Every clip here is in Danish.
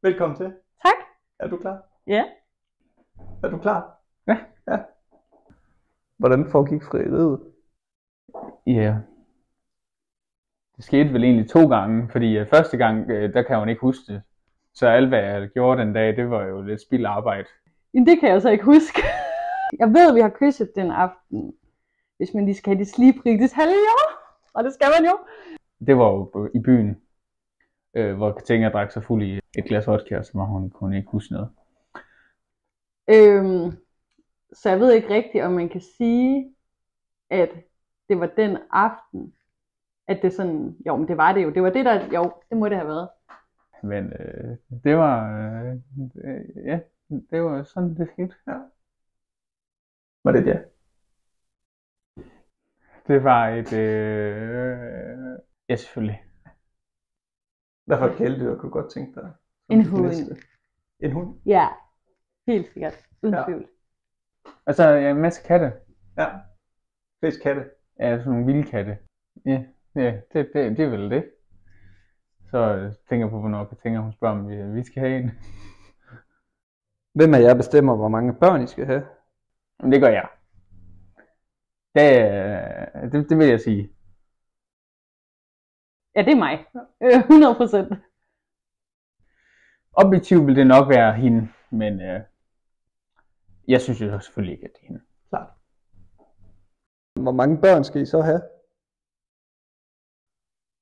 Velkommen til. Tak. Er du klar? Ja. Er du klar? Ja. Ja. Hvordan foregik frieriet? Ja. Det skete vel egentlig 2 gange, fordi første gang, der kan hun ikke huske det. Så alt hvad jeg gjorde den dag, det var jo lidt spild arbejde. Men det kan jeg så ikke huske. Jeg ved, at vi har kysset den aften, hvis man lige skal have det slibrig detaljer. Og det skal man jo. Det var jo i byen, hvor Katinka drak sig fuld i et glas vodka, så var hun kunne ikke huske noget. Så jeg ved ikke rigtigt, om man kan sige, at det var den aften, at det sådan, jo, men det var det jo. Det var det der, jo, det må det have været. Men det var, ja, det var sådan, det skete. Ja. Var det det? Det var et, ja selvfølgelig. Hvad for et kæledyr kunne du godt tænke dig? En hund. En hund? Ja, helt sikkert. Uden Ja. tvivl. Altså, ja, en masse katte. Ja. Flest katte. Ja, sådan nogle vilde katte. Ja, det er vel det. Så tænker jeg på, hvornår Katinka hun spørger, om vi skal have en. Hvem af jer bestemmer, hvor mange børn I skal have? Men det gør jeg. Det vil jeg sige. Ja, det er mig. 100%. Objektivt vil det nok være hende, men jeg synes jo selvfølgelig ikke, at det er hende. Klart. Hvor mange børn skal I så have?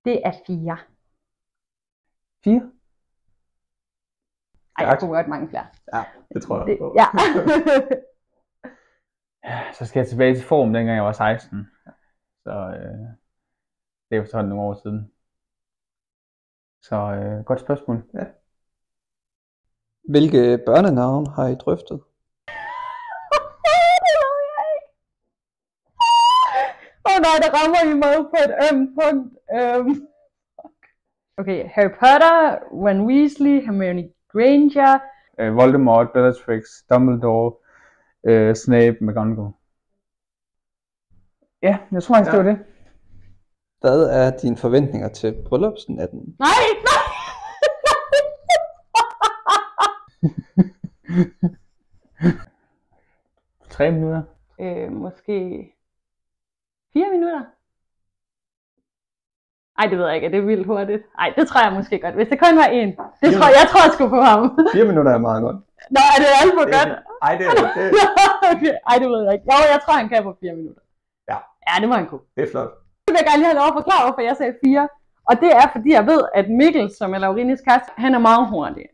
Det er 4. 4? Ej, jeg kunne godt mange flere. Ja, det tror jeg Det, på. ja. Ja, så skal jeg tilbage til form, dengang jeg var 16. Så det er jo sådan nogle år siden. Så godt spørgsmål. Ja. Hvilke børnenavn har I drøftet? Nej, der rammer I mig på et punkt. Okay, Harry Potter, Ron Weasley, Hermione Granger. Voldemort, Bellatrix, Dumbledore, Snape, McGonagall. Ja, jeg tror faktisk, det var det. Hvad er dine forventninger til bryllupsnatten? Nej! 3 minutter. Måske 4 minutter? Ej, det ved jeg ikke. Er det vildt hurtigt? Ej, det tror jeg måske godt. Hvis det kun var én. Jeg tror jeg skulle på ham. 4 minutter er meget godt. Nå, er det alt for godt? Ej, det er det. Okay. Ej, det ved jeg ikke. Jo, jeg tror, han kan på 4 minutter. Ja. Ja, det må han kunne. Det er flot. Så vil jeg gerne lige have lov at forklare, hvorfor jeg sagde 4. Og det er, fordi jeg ved, at Mikkel, som er Laurinis kæreste, han er meget hurtig.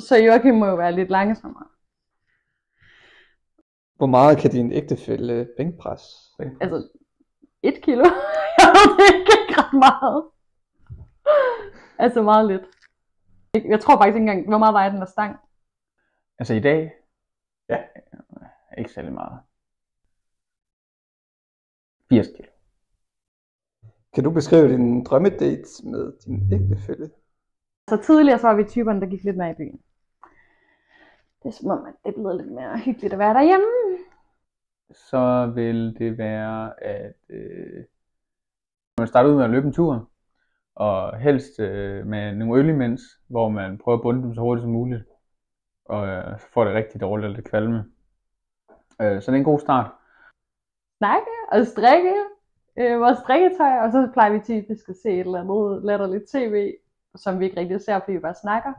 Så Joachim må jo være lidt langsommere. Hvor meget kan din ægtefælle bænkpres? Altså, 1 kilo. Jeg ved det ikke ret meget. Altså meget lidt. Jeg tror faktisk ikke engang, hvor meget vejer den der stang. Altså i dag? Ja. Ikke særlig meget. 80 kilo. Kan du beskrive din drømmedate med din ægtefælle? Så tidligere så var vi typerne, der gik lidt mere i byen. Det er som om, at det blev lidt mere hyggeligt at være derhjemme. Så vil det være, at man starter ud med at løbe en tur. Og helst med nogle øl imens, hvor man prøver at bunde dem så hurtigt som muligt. Og så får det rigtig dårligt eller lidt kvalme. Så det er en god start. Snakke og strikke vores strikketøj, og så plejer vi typisk at se et eller andet latterligt tv, som vi ikke rigtig ser, fordi vi bare snakker.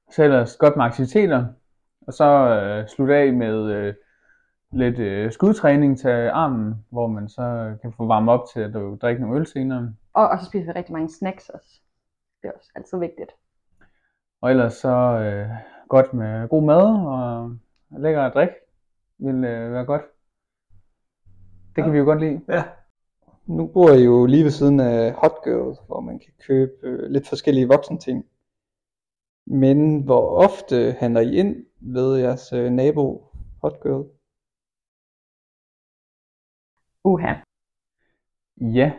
Så ellers godt med aktiviteter. Og så slutte af med lidt skudtræning til armen, hvor man så kan få varmet op til at drikke nogle øl senere. Og så spiser vi rigtig mange snacks også. Det er også altid vigtigt. Og ellers så godt med god mad og lækker at drikke vil være godt. Det kan vi jo godt lide. Ja. Nu bor I jo lige ved siden af Hot Girl, hvor man kan købe lidt forskellige voksenting. Men hvor ofte handler I ind ved jeres nabo Hot Girl? Uha. Ja,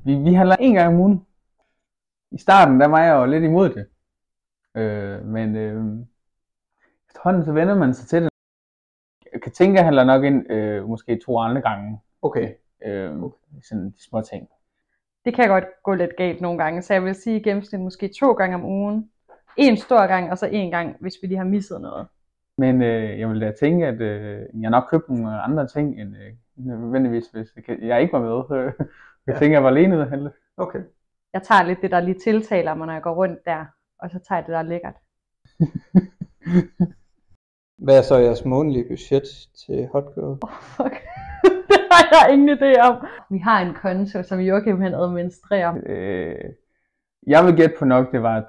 vi handler 1 gang om ugen. I starten, der var jeg jo lidt imod det. Men efterhånden så vender man sig til det. Katinka handler nok ind måske 2 andre gange. Okay. Sådan de små ting. Det kan godt gå lidt galt nogle gange, så jeg vil sige i gennemsnit måske 2 gange om ugen. En stor gang, og så en gang, hvis vi lige har misset noget. Men jeg vil da tænke, at jeg nok købte nogle andre ting, end nødvendigvis, hvis jeg ikke var med. Jeg tænker, jeg var alene ude at handle. Okay. Jeg tager lidt det, der lige tiltaler mig, når jeg går rundt der. Og så tager jeg det, der er lækkert. Hvad er så jeres månedlige budget til Hot Girl? Fuck. Det har jeg ingen idé om. Vi har en konto, som Joachim han administrerer. Jeg vil gætte på nok, det var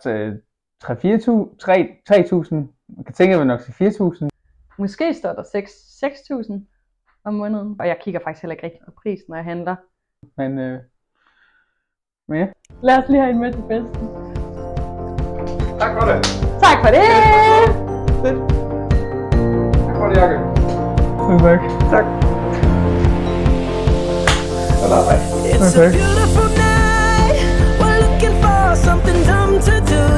3.000. Man kan tænke, at det nok til 4.000. Måske står der 6.000 om måneden. Og jeg kigger faktisk heller ikke rigtig på prisen, når jeg handler. Men ja. Lad os lige have en med til festen. Tak for det. Tak for det! Fedt. Tak for det, Jakob. Tak. Tak. Og der er dig. It's a beautiful night. We're looking for something dumb to do.